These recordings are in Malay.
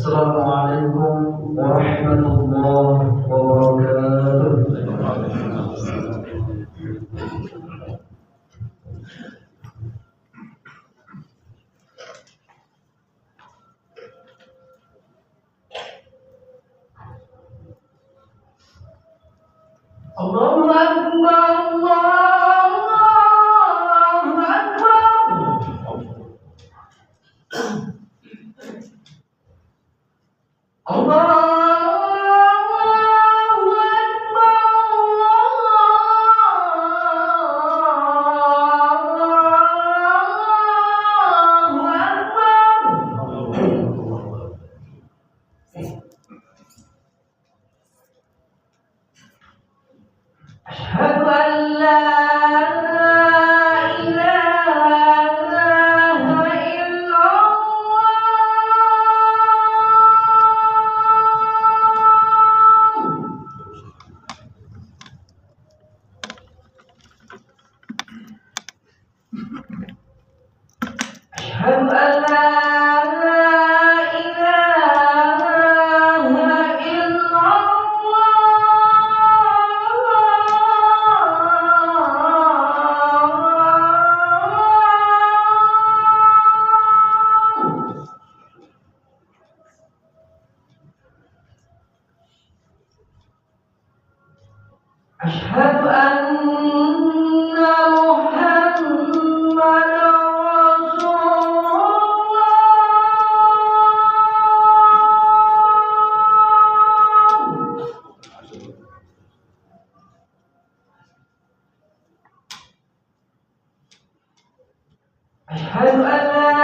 Assalamualaikum warahmatullahi wabarakatuh. Allahu Akbar, Allahu Akbar. أشهد أن لا إله إلا أشهد أن لا أشهد أن محمدا رسول الله. أشهد أن لا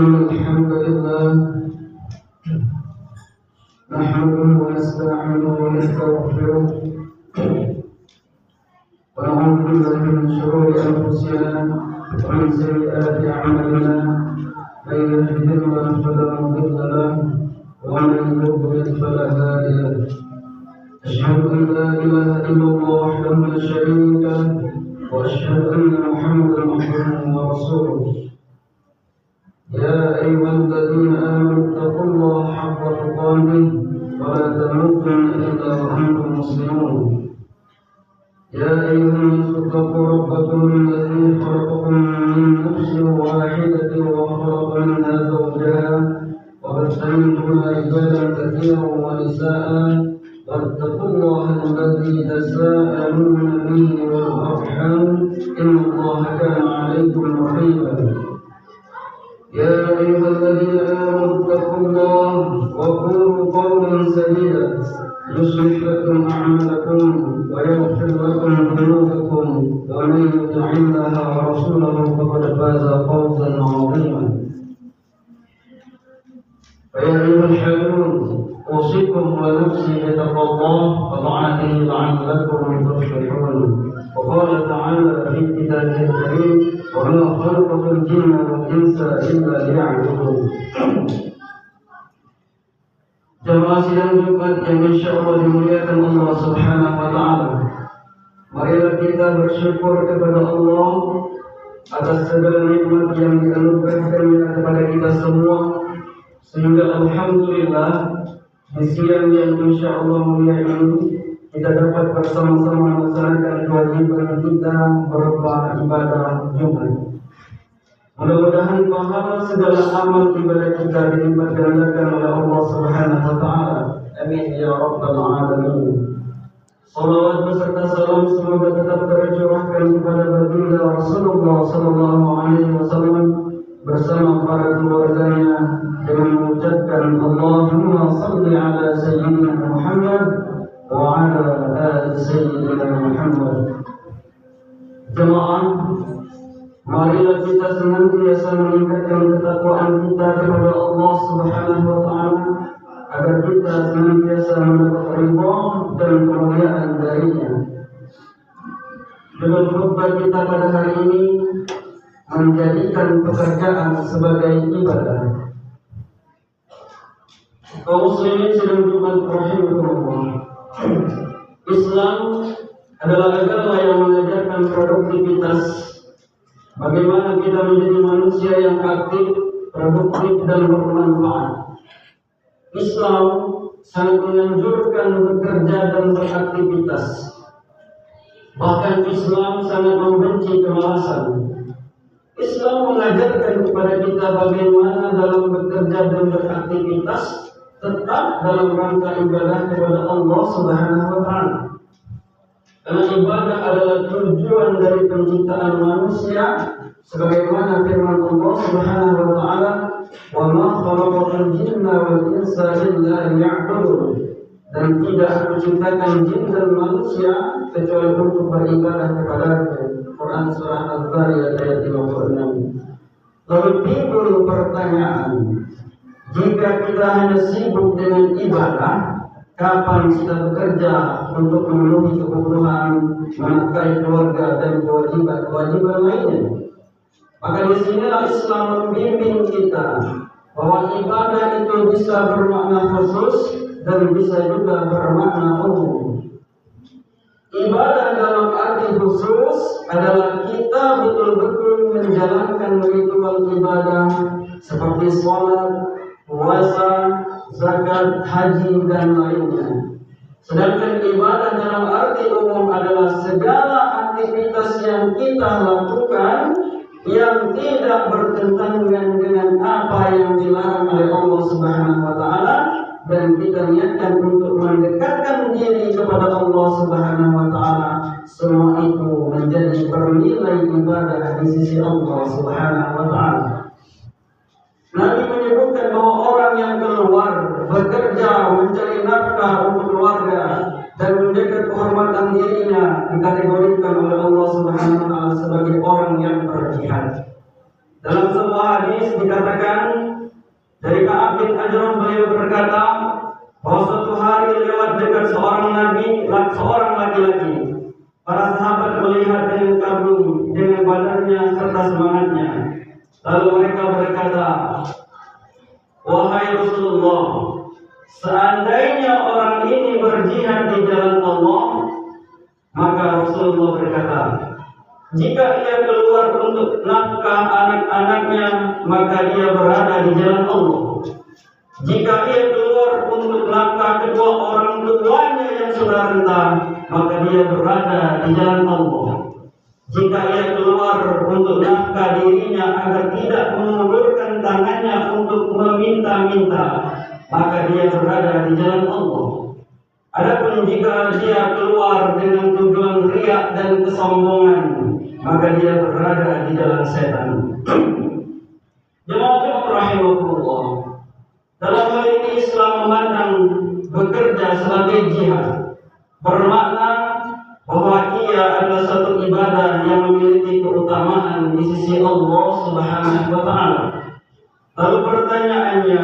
الحمد لله نحمده ونستعينه ونستغفره ونعوذ بالله من شرور انفسنا ومن سيئات اعمالنا من يهده الله فلا مضل له ومن يضلل فلا هادي له. اشهد ان لا اله الا الله وحده لا شريك له واشهد ان محمدا عبده ورسوله. يا أيها الذين آمنوا اتقوا الله حق تقاته ولا تموتن إلا وأنتم مسلمون. يا أيها الناس اتقوا ربكم الذي خلقكم من نفس واحدة وخلق منها زوجها وبث منهما رجالا كثيرا ونساء إن الله كان عليكم رقيبا. يا أيها الذين آمنوا اتقوا الله وقولوا قولا سديدا يصلح لكم أعمالكم ويغفر لكم ذنوبكم ومن يطع الله ورسوله فقد فاز فوزا عظيما. فيا أيها الحاضرون أوصيكم ونفسي بتقوى الله وطاعته لعلكم تفلحون. وقال تعالى في كتابه الكريم: وما خلقت الجن والإنس إلا ليعبدون. Jemaah sidang Jumat yang insya Allah dimuliakan Allah Subhanahu wa Ta'ala, marilah kita bersyukur kepada Allah atas segala nikmat yang dianugerahkannya kepada kita semua, sehingga alhamdulillah di siang yang insya Allah mulia ini kita dapat bersama-sama melaksanakan kewajiban kita berupa ibadah Jumat. Mudah-mudahan pahala segala amal ibadah kita dilipat gandakan oleh Allah Subhanahu wa Ta'ala. Amin ya rabbal alamin. Salawat beserta salam semoga tetap tercurahkan kepada baginda Rasulullah sallallahu alaihi wasallam bersama para keluarganya dengan mengucapkan Allahumma shalli ala sayyidina Muhammad wa ala ali sayyidina Muhammad. Jemaah, marilah kita senantiasa meningkatkan ketakwaan kita kepada Allah Subhanahu wa Ta'ala agar kita senantiasa mendapat ridha dan kemuliaan darinya. Dengan khutbah kita pada hari ini menjadikan pekerjaan sebagai ibadah. Kaum muslimin sedang Jumat rahimahullah. Islam adalah agama yang mengajarkan produktivitas. Bagaimana kita menjadi manusia yang aktif, produktif dan bermanfaat. Islam sangat menganjurkan bekerja dan beraktivitas. Bahkan Islam sangat membenci kemalasan. Islam mengajarkan kepada kita bagaimana dalam bekerja dan beraktivitas tetap dalam rangka ibadah kepada Allah Subhanahu wa Ta'ala. Karena ibadah adalah tujuan dari penciptaan manusia, sebagaimana firman Allah Subhanahu wa Ta'ala, "Wa ma khalaqal jinna wal insa illa liya'budun." Dan tidak aku ciptakan jin dan manusia kecuali untuk beribadah kepada-Ku. Quran surah Al-Zariyat ayat 56. Lalu timbul pertanyaan, jika kita hanya sibuk dengan ibadah, kapan kita bekerja untuk memenuhi kebutuhan, menafkahi keluarga dan kewajiban lainnya? Maka di sinilah Islam membimbing kita bahwa ibadah itu bisa bermakna khusus dan bisa juga bermakna umum. Ibadah dalam arti khusus adalah kita betul-betul menjalankan ritual ibadah seperti sholat, puasa, zakat, haji dan lainnya. Sedangkan ibadah dalam arti umum adalah segala aktivitas yang kita lakukan yang tidak bertentangan dengan apa yang dilarang oleh Allah Subhanahu wa Ta'ala, dan kita niatkan untuk mendekatkan diri kepada Allah Subhanahu wa Ta'ala. Semua itu menjadi bernilai ibadah di sisi Allah Subhanahu wa Ta'ala. Nabi menyebutkan bahwa orang yang keluar bekerja mencari nafkah untuk keluarga dan menjaga kehormatan dirinya dikategorikan oleh Allah Subhanahu wa Ta'ala sebagai orang yang berjihad. Dalam sebuah hadis dikatakan dari Ka'ab bin Ajram, beliau berkata bahwa suatu hari lewat dekat seorang laki-laki. Para sahabat melihat dengan kagum dengan badannya serta semangatnya. Lalu mereka berkata, "Wahai Rasulullah, seandainya orang ini berjihad di jalan Allah," maka Rasulullah berkata, "Jika ia keluar untuk nafkah anak-anaknya, maka dia berada di jalan Allah. Jika ia keluar untuk nafkah kedua orang tuanya yang sudah renta, maka dia berada di jalan Allah. Jika ia keluar untuk nafkah dirinya agar tidak mengulurkan tangannya untuk meminta-minta, maka dia berada di jalan Allah. Adapun jika dia keluar dengan tujuan riya dan kesombongan, maka dia berada di jalan setan. Jemaah rahimahullah, dalam hal ini Islam memandang bekerja sebagai jihad, bermakna bahwa ia adalah satu ibadah yang memiliki keutamaan di sisi Allah Subhanahu wa Ta'ala. Lalu pertanyaannya,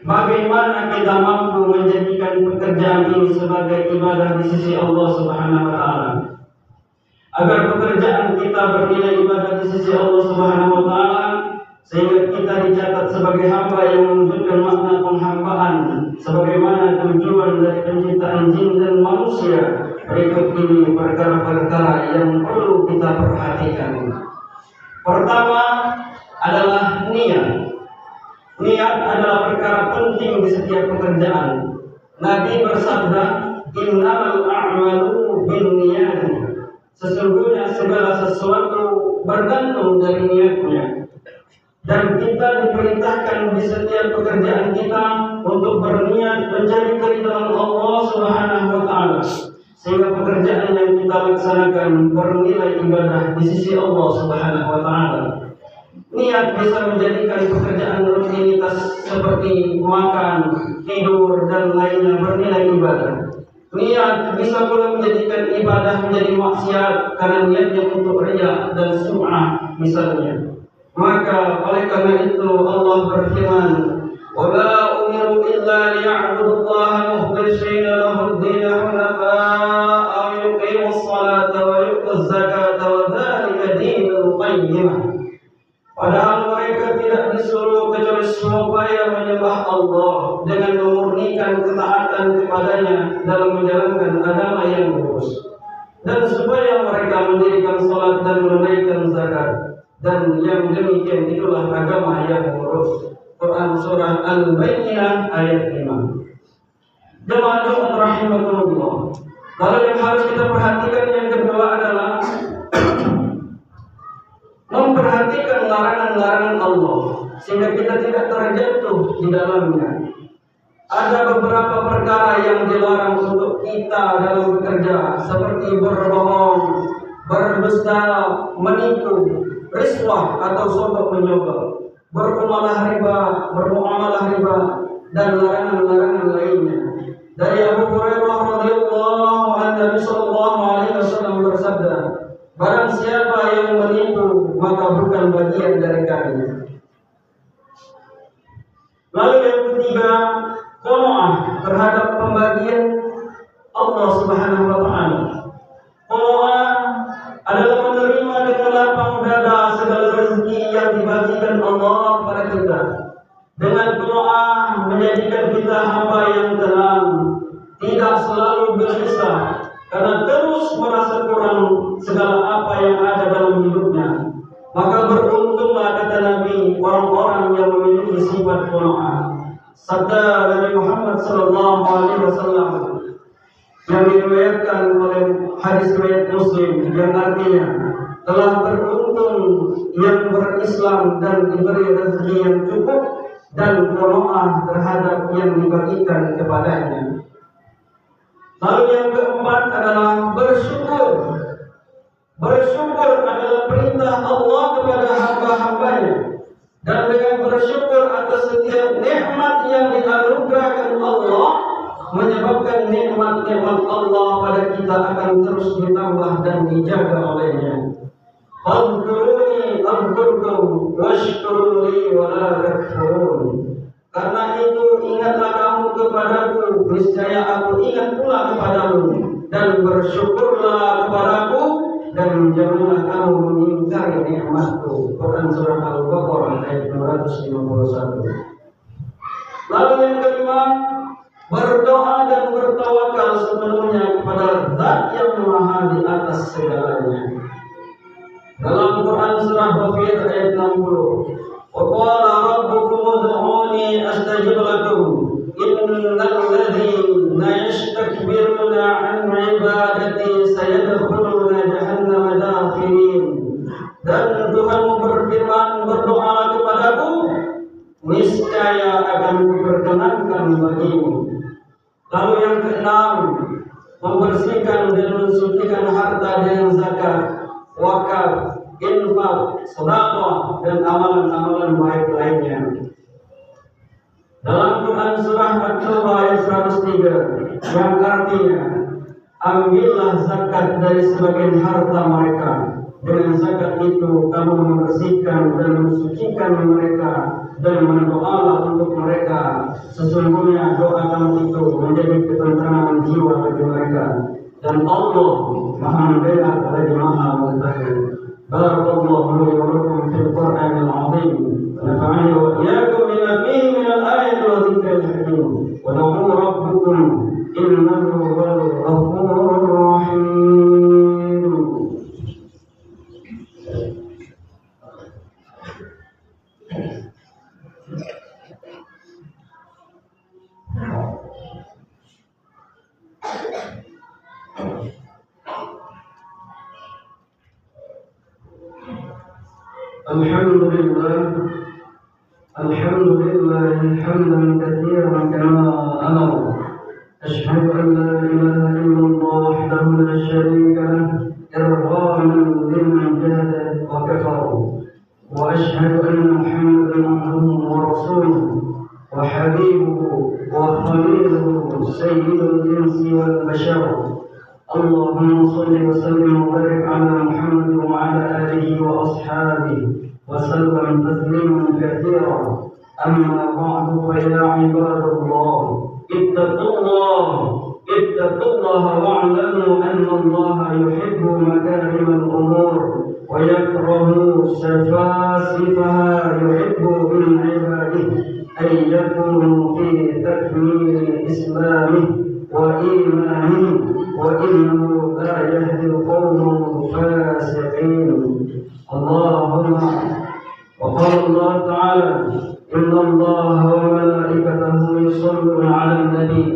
bagaimana kita mampu menjadikan pekerjaan ini sebagai ibadah di sisi Allah Subhanahu wa Ta'ala? Agar pekerjaan kita bernilai ibadah di sisi Allah Subhanahu wa Ta'ala, sehingga kita dicatat sebagai hamba yang mewujudkan makna penghambaan sebagaimana tujuan dari penciptaan jin dan manusia. Berikut ini perkara-perkara yang perlu kita perhatikan. Pertama adalah niat. Niat adalah perkara penting di setiap pekerjaan. Nabi bersabda, "Innamal a'malu binniyati." Sesungguhnya segala sesuatu bergantung dari niatnya. Dan kita diperintahkan di setiap pekerjaan kita untuk berniat mencari keridhaan Allah Subhanahu wa Ta'ala, sehingga pekerjaan yang kita laksanakan bernilai ibadah di sisi Allah Subhanahu wa Ta'ala. Niat bisa menjadikan pekerjaan rutinitas seperti makan, tidur, dan lainnya bernilai ibadah. Niat bisa pula menjadikan ibadah menjadi maksiat karena niatnya untuk riya dan sum'ah misalnya. Maka oleh karena itu Allah berfirman, "Wa la umiru illa liya'budullaha mukhlishina lahu-d-din hunafa'a wa yuqimus salata wa yu'tuz zakata wa dzalika dinul qayyimah." Padahal mereka tidak disuruh kecuali supaya menyembah Allah dengan memurnikan ketaatan kepadanya dalam menjalankan agama yang lurus, dan supaya mereka mendirikan salat dan menunaikan zakat, dan yang demikian itulah agama yang lurus. Quran surah Al-Baqarah ayat 5. Jemaah rahimahullah. Lalu yang harus kita perhatikan yang kedua adalah memperhatikan larangan-larangan Allah sehingga kita tidak terjatuh di dalamnya. Ada beberapa perkara yang dilarang untuk kita dalam bekerja, seperti berbohong, berdusta, menipu, riswah atau sogok menyogok, bermuamalah riba, dan larangan-larangan lainnya. Dari Abu Hurairah radhiyallahu anhu, Nabi sallallahu alaihi wasallam bersabda, "Barang siapa yang menipu, maka bukan bagian dari kami." Lalu yang ketiga, qanaah terhadap pembagian Allah Subhanahu wa Ta'ala. Qanaah adalah menerima dengan lapang dada segala rezeki yang dibagikan Allah kepada kita. Dengan qanaah menjadikan kita hamba yang tenang, tidak selalu gelisah karena terus merasa kurang segala apa yang ada dalam hidupnya. Maka beruntunglah, kata Nabi, orang-orang yang memiliki sifat qanaah. Sabda Nabi Muhammad sallallahu alaihi wasallam yang diriwayatkan oleh hadis riwayat Muslim, yang artinya, telah beruntung yang berislam dan diberi rezeki yang cukup dan qanaah terhadap yang dibagikan kepadanya. Lalu yang keempat adalah bersyukur. Bersyukur adalah perintah Allah kepada hamba-hambanya, dan dengan bersyukur atas setiap nikmat yang dianugerahkan Allah menyebabkan nikmat-nikmat Allah pada kita akan terus ditambah dan dijaga olehnya. Fadhkuruni adhkurkum washkuruni wa la takfurun. Karena itu ingatlah kamu kepadaku, niscaya aku ingat pula kepadamu, dan bersyukurlah kepadaku, dan janganlah kamu mengingkari nikmatku. Quran surah Al-Baqarah ayat 251. Lalu yang kelima, berdoa dan bertawakal sepenuhnya kepada Zat yang Maha di atas segalanya. Dalam Quran surah Ghafir ayat 60, "Wa qala rabbukum ud'uni astajib lakum innal ladzina yastakbiruna 'an 'ibadati sayadkhuluna jahannama dakhirin." Dan Tuhanmu berfirman, "Berdoalah kepadaku, niscaya akan kuperkenankan bagimu." Lalu yang keenam, membersihkan dan mensucikan harta dengan zakat, wakaf, infak, sedekah dan amalan-amalan baik lainnya. Dalam Quran surah At-Taubah ayat 103 yang artinya, ambillah zakat dari sebagian harta mereka. Dengan zakat itu kamu membersihkan dan mensucikan mereka dan berdoalah untuk mereka. Sesungguhnya doa kamu itu menjadi ketentraman jiwa bagi mereka. Dan Allah Maha Mendengar lagi Maha Mengetahui. Barakallahu li wa lakum fil Qur'anil 'azim. ونفعني وإياكم بما فيه من الآية والذكر الحكيم ودعوا ربكم إنه هو الغفور الرحيم. الحمد لله حمدا كثيرا كما أمر. أشهد أن لا إله إلا الله وحده لا شريك له إرغاما لمن جهد وكفر. وأشهد أن محمدا عبده ورسوله وحبيبه وخليله سيد الإنس والبشر. اللهم صل وسلم وبارك على محمد وعلى آله وأصحابه وسلم تسليما كثيرا. أما بعد فيا عباد الله اتقوا الله واعلموا أن الله يحب مكارم الأمور ويكره سفاسفها. يحب من عباده أن يكونوا في تكميل إسلامه وإيمانه وإنه لا يهدي القوم الفاسقين. اللهم وقال الله تعالى إن الله وملائكته يصلون على النبي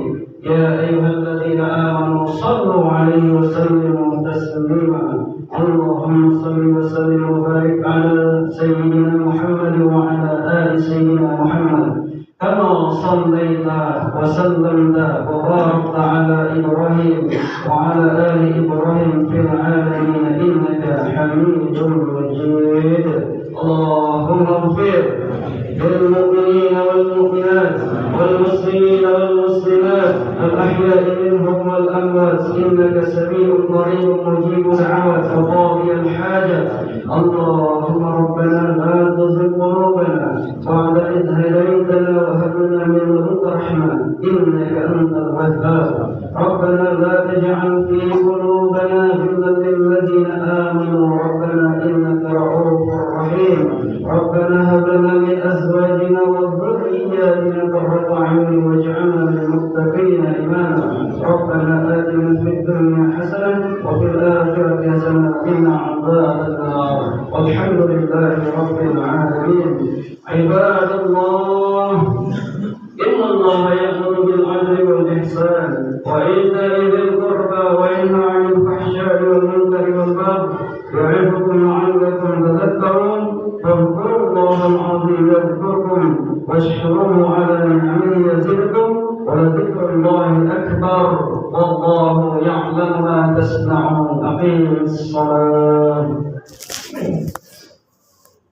يا أيها الذين آمنوا صلوا عليه وسلموا تسليما. اللهم صل وسلم وبارك على سيدنا محمد وعلى آل سيدنا محمد كما صليت وسلمت وباركت على إبراهيم وعلى آل إبراهيم في العالمين إنك حميد مجيد. اللهم اغفر للمؤمنين والمؤمنات والمسلمين والمسلمات الأحياء منهم والأموات إنك سميع قريب مجيب دعوات وقاضي الحاجات. اللهم ربنا لا تزغ قلوبنا بعد إذ هديتنا وهب لنا من لدنك رحمة إنك أنت الوهاب. ربنا لا تجعل في قلوبنا غلا للذين آمنوا ربنا إنك رؤوف رحيم. ربنا هب لنا من أزواجنا وذرياتنا قرة أعين واجعلنا للمتقين إماما. ربنا آتنا في الدنيا حسنة وفي الآخرة حسنة وقنا عذاب النار. والحمد لله رب العالمين. عباد الله إن الله يأمر بالعدل والإحسان وإيتاء ذي القربى وينهى عن الفحشاء والمنكر والبغي يعظكم لعلكم تذكرون. فاذكروا الله العظيم يذكركم واشكروا